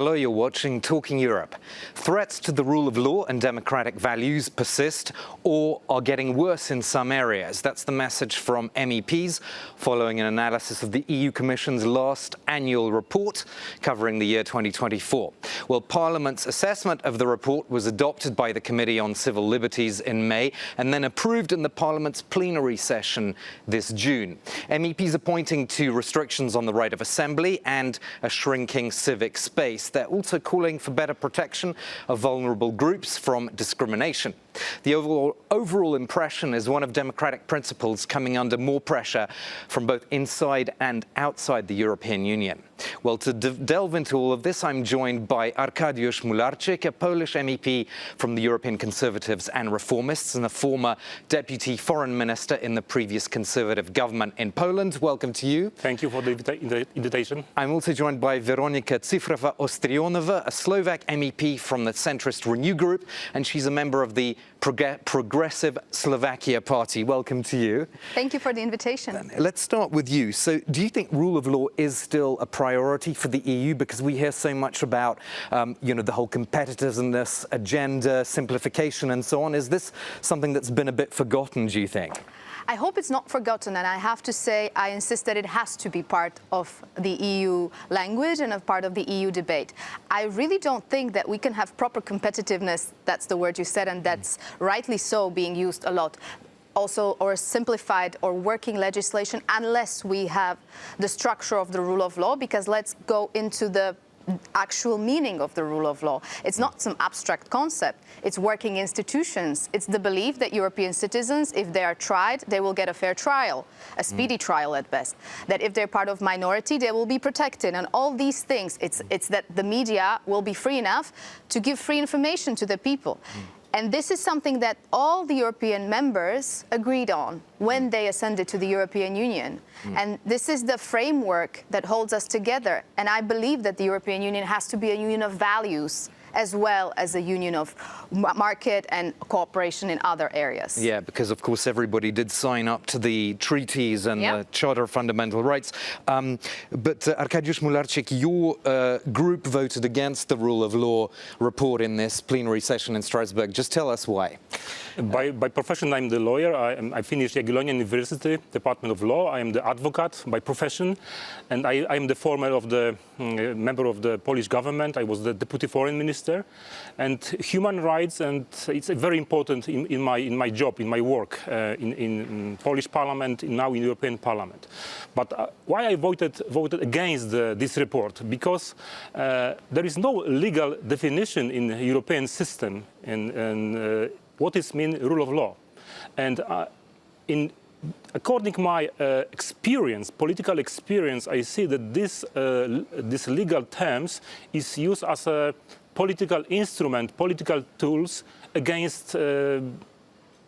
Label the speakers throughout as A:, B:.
A: Hello, you're watching Talking Europe. Threats to the rule of law and democratic values persist or are getting worse in some areas. That's the message from MEPs following an analysis of the EU Commission's last annual report covering the year 2024. Well, Parliament's assessment of the report was adopted by the Committee on Civil Liberties in May and then approved in the Parliament's plenary session this June. MEPs are pointing to restrictions on the right of assembly and a shrinking civic space. They're also calling for better protection of vulnerable groups from discrimination. The overall impression is one of democratic principles coming under more pressure from both inside and outside the European Union. Well, to delve into all of this, I'm joined by Arkadiusz Mularczyk, a Polish MEP from the European Conservatives and Reformists and a former Deputy Foreign Minister in the previous Conservative government in Poland. Welcome to you.
B: Thank you for the invitation.
A: I'm also joined by Weronika Cyfrowa-Ostrionova, a Slovak MEP from the centrist Renew Group, and she's a member of the Progressive Slovakia Party. Welcome to you.
C: Thank you for the invitation.
A: Let's start with you. So do you think rule of law is still a priority for the EU? Because we hear so much about, the whole competitiveness agenda, simplification and so on. Is this something that's been a bit forgotten, do you think?
C: I hope it's not forgotten, and I have to say I insist that it has to be part of the EU language and a part of the EU debate. I really don't think that we can have proper competitiveness, that's the word you said, and that's rightly so being used a lot, also, or simplified or working legislation, unless we have the structure of the rule of law, because let's go into the actual meaning of the rule of law. It's not some abstract concept. It's working institutions. It's the belief that European citizens, if they are tried, they will get a fair trial, a speedy trial at best. That if they're part of minority, they will be protected. And all these things, it's that the media will be free enough to give free information to the people. And this is something that all the European members agreed on when they ascended to the European Union. And this is the framework that holds us together. And I believe that the European Union has to be a union of values as well as a union of market and cooperation in other areas.
A: Yeah, because of course everybody did sign up to the treaties and the Charter of Fundamental Rights. But Arkadiusz Mularczyk, your group voted against the rule of law report in this plenary session in Strasbourg. Just tell us why.
B: By profession, I'm the lawyer. I finished Jagiellonian University, Department of Law. I am the advocate by profession, and I am the former of the member of the Polish government. I was the Deputy Foreign Minister. And human rights, and it's very important in my job, in my work in Polish Parliament, now in European Parliament. But why I voted against this report? Because there is no legal definition in the European system and what is mean rule of law. And according to my experience, political experience, I see that this legal terms is used as a political instrument, political tools against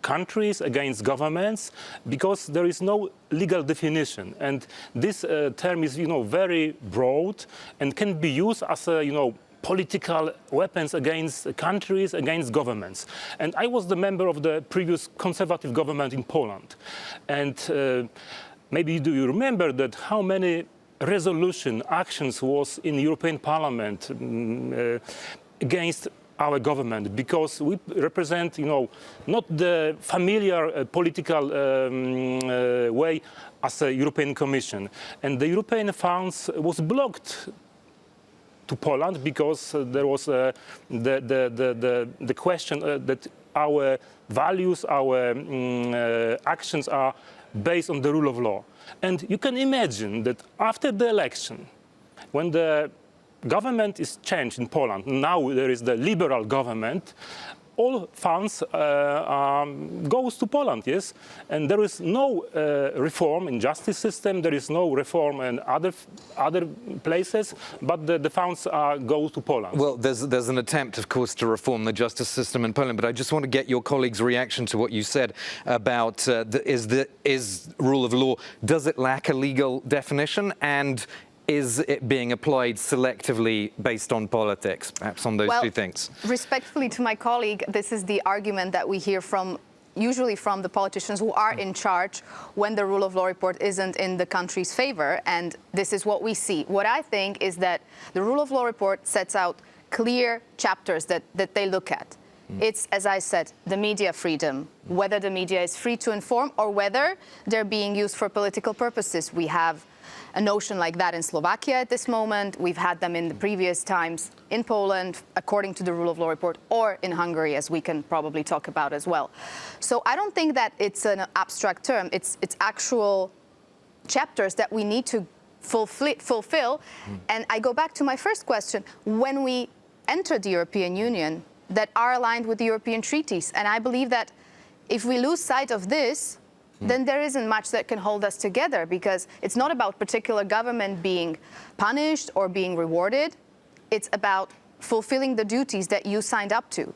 B: countries, against governments, because there is no legal definition. And this term is, very broad and can be used as a, political weapons against countries, against governments. And I was the member of the previous conservative government in Poland. And maybe do you remember that how many resolution actions was in European Parliament against our government, because we represent, not the familiar political way as a European Commission. And the European funds was blocked to Poland because there was the question that our values, our actions are based on the rule of law. And you can imagine that after the election, when the government is changed in Poland, now there is the liberal government, all funds goes to Poland, yes? And there is no reform in justice system, there is no reform in other places, but the funds go to Poland.
A: Well, there's an attempt, of course, to reform the justice system in Poland, but I just want to get your colleagues' reaction to what you said about is rule of law, does it lack a legal definition, and is it being applied selectively based on politics, perhaps on those two things?
C: Respectfully to my colleague, this is the argument that we hear from usually from the politicians who are in charge when the rule of law report isn't in the country's favor. And this is what we see. What I think is that the rule of law report sets out clear chapters that they look at. It's, as I said, the media freedom, whether the media is free to inform or whether they're being used for political purposes. We have a notion like that in Slovakia at this moment. We've had them in the previous times in Poland, according to the rule of law report, or in Hungary, as we can probably talk about as well. So I don't think that it's an abstract term. It's actual chapters that we need to fulfill. And I go back to my first question. When we enter the European Union, that are aligned with the European treaties. And I believe that if we lose sight of this, then there isn't much that can hold us together, because it's not about particular government being punished or being rewarded. It's about fulfilling the duties that you signed up to.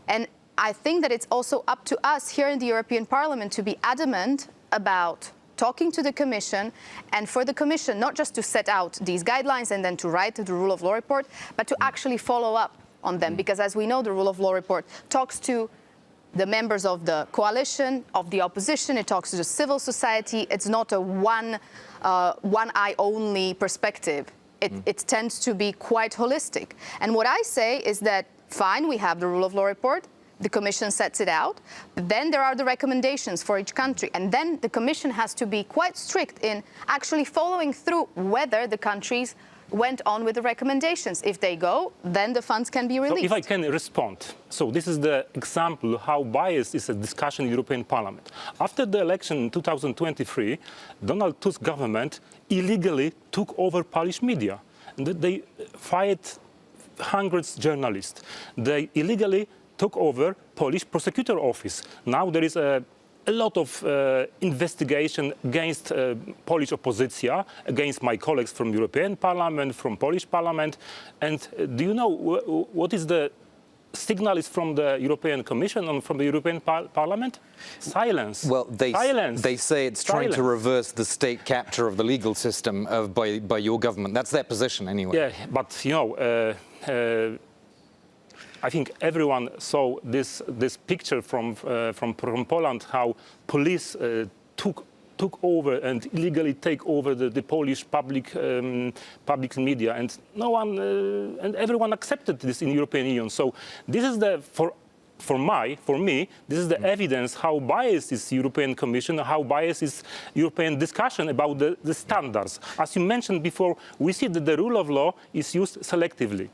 C: And I think that it's also up to us here in the European Parliament to be adamant about talking to the Commission, and for the Commission not just to set out these guidelines and then to write the rule of law report, but to actually follow up on them. Because as we know, the rule of law report talks to the members of the coalition, of the opposition, it talks to the civil society. It's not a one eye only perspective. It tends to be quite holistic. And what I say is that, fine, we have the rule of law report, the Commission sets it out, but then there are the recommendations for each country. And then the Commission has to be quite strict in actually following through whether the countries went on with the recommendations. If they go, then the funds can be released.
B: So if I can respond. So this is the example how biased is a discussion in the European Parliament. After the election in 2023, Donald Tusk's government illegally took over Polish media. And they fired hundreds of journalists. They illegally took over Polish prosecutor office. Now there is a lot of investigation against Polish opposition, against my colleagues from European Parliament, from Polish Parliament. And do you know what is the signal is from the European Commission and from the European Parliament? Silence.
A: Well,
B: Silence.
A: They say it's trying to
B: Silence.
A: reverse the state capture of the legal system by your government. That's their position anyway.
B: Yeah, but you know, I think everyone saw this picture from Poland, how police took over and illegally take over the Polish public media, and no one and everyone accepted this in European Union. So this is the for me this is the evidence how biased is European Commission, how biased is European discussion about the standards. As you mentioned before, we see that the rule of law is used selectively.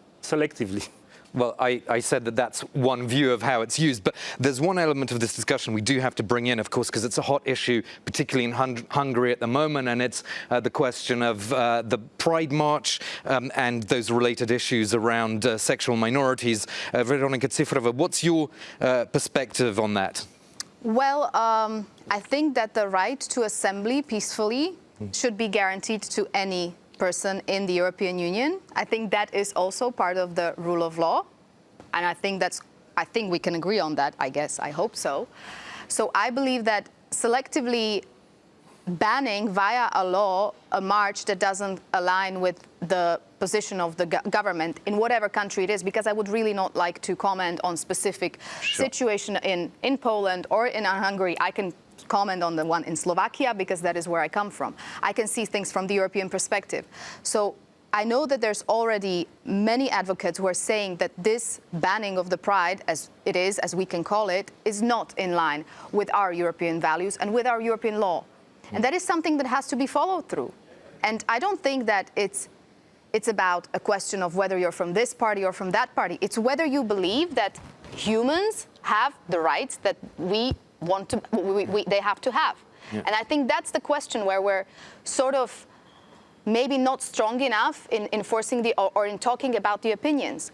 A: Well, I said that that's one view of how it's used, but there's one element of this discussion we do have to bring in, of course, because it's a hot issue, particularly in Hungary at the moment, and it's the question of the Pride March and those related issues around sexual minorities. Weronika Cyfrowa, what's your perspective on that?
C: Well, I think that the right to assembly peacefully should be guaranteed to any person in the European Union. I think that is also part of the rule of law, and I think we can agree on that. I hope so. So I believe that selectively banning via a law a march that doesn't align with the position of the government in whatever country it is, because I would really not like to comment on specific situation in Poland or in Hungary. I can comment on the one in Slovakia because that is where I come from. I can see things from the European perspective. So I know that there's already many advocates who are saying that this banning of the Pride, as it is, as we can call it, is not in line with our European values and with our European law. And that is something that has to be followed through. And I don't think that it's about a question of whether you're from this party or from that party. It's whether you believe that humans have the rights that they have to have. Yeah. And I think that's the question where we're sort of maybe not strong enough in enforcing or in talking about the opinions.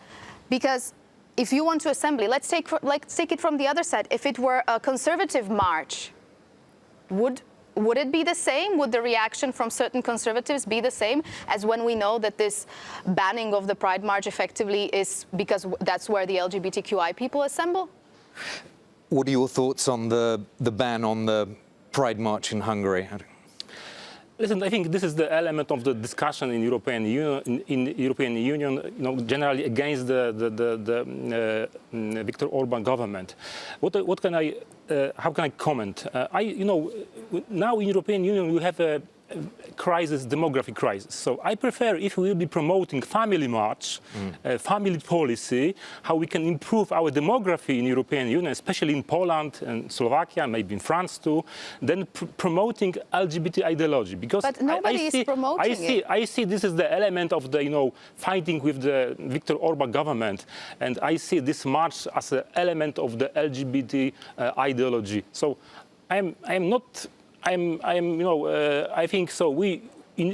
C: Because if you want to assembly, let's take it from the other side. If it were a conservative march, would it be the same? Would the reaction from certain conservatives be the same as when we know that this banning of the Pride March effectively is because that's where the LGBTQI people assemble?
A: What are your thoughts on the ban on the Pride March in Hungary?
B: Listen, I think this is the element of the discussion in European Union, generally against the Viktor Orban government. How can I comment? Now in European Union we have a crisis, demographic crisis. So I prefer if we will be promoting family march, family policy, how we can improve our demography in European Union, especially in Poland and Slovakia, maybe in France too, than promoting LGBT ideology. Because
C: but nobody is promoting it.
B: I see this is the element of the fighting with the Viktor Orban government, and I see this march as an element of the LGBT ideology. So I think so.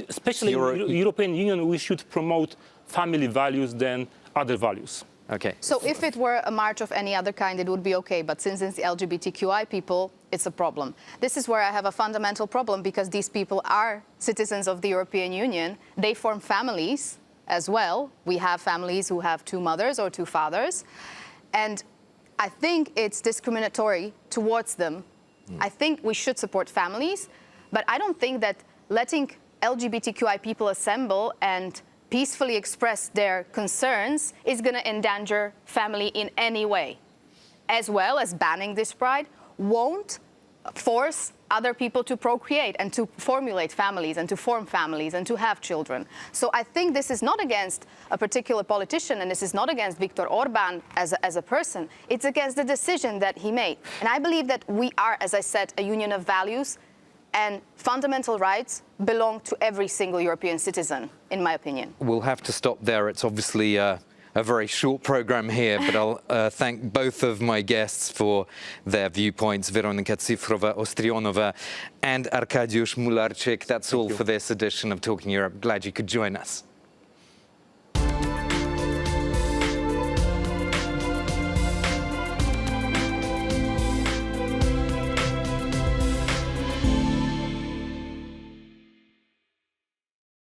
B: Especially in European Union, we should promote family values than other values.
A: Okay.
C: So if it were a march of any other kind, it would be okay. But since it's the LGBTQI people, it's a problem. This is where I have a fundamental problem, because these people are citizens of the European Union. They form families as well. We have families who have 2 mothers or 2 fathers. And I think it's discriminatory towards them. I think we should support families, but I don't think that letting LGBTQI people assemble and peacefully express their concerns is going to endanger family in any way. As well as banning this pride won't force other people to procreate and to formulate families and to form families and to have children. So I think this is not against a particular politician, and this is not against Viktor Orban as a person. It's against the decision that he made. And I believe that we are, as I said, a union of values, and fundamental rights belong to every single European citizen, in my opinion.
A: We'll have to stop there. It's obviously a very short program here, but I'll thank both of my guests for their viewpoints, Weronika Cyfrowa-Ostrionova and Arkadiusz Mularczyk. That's all for this edition of Talking Europe. Glad you could join us.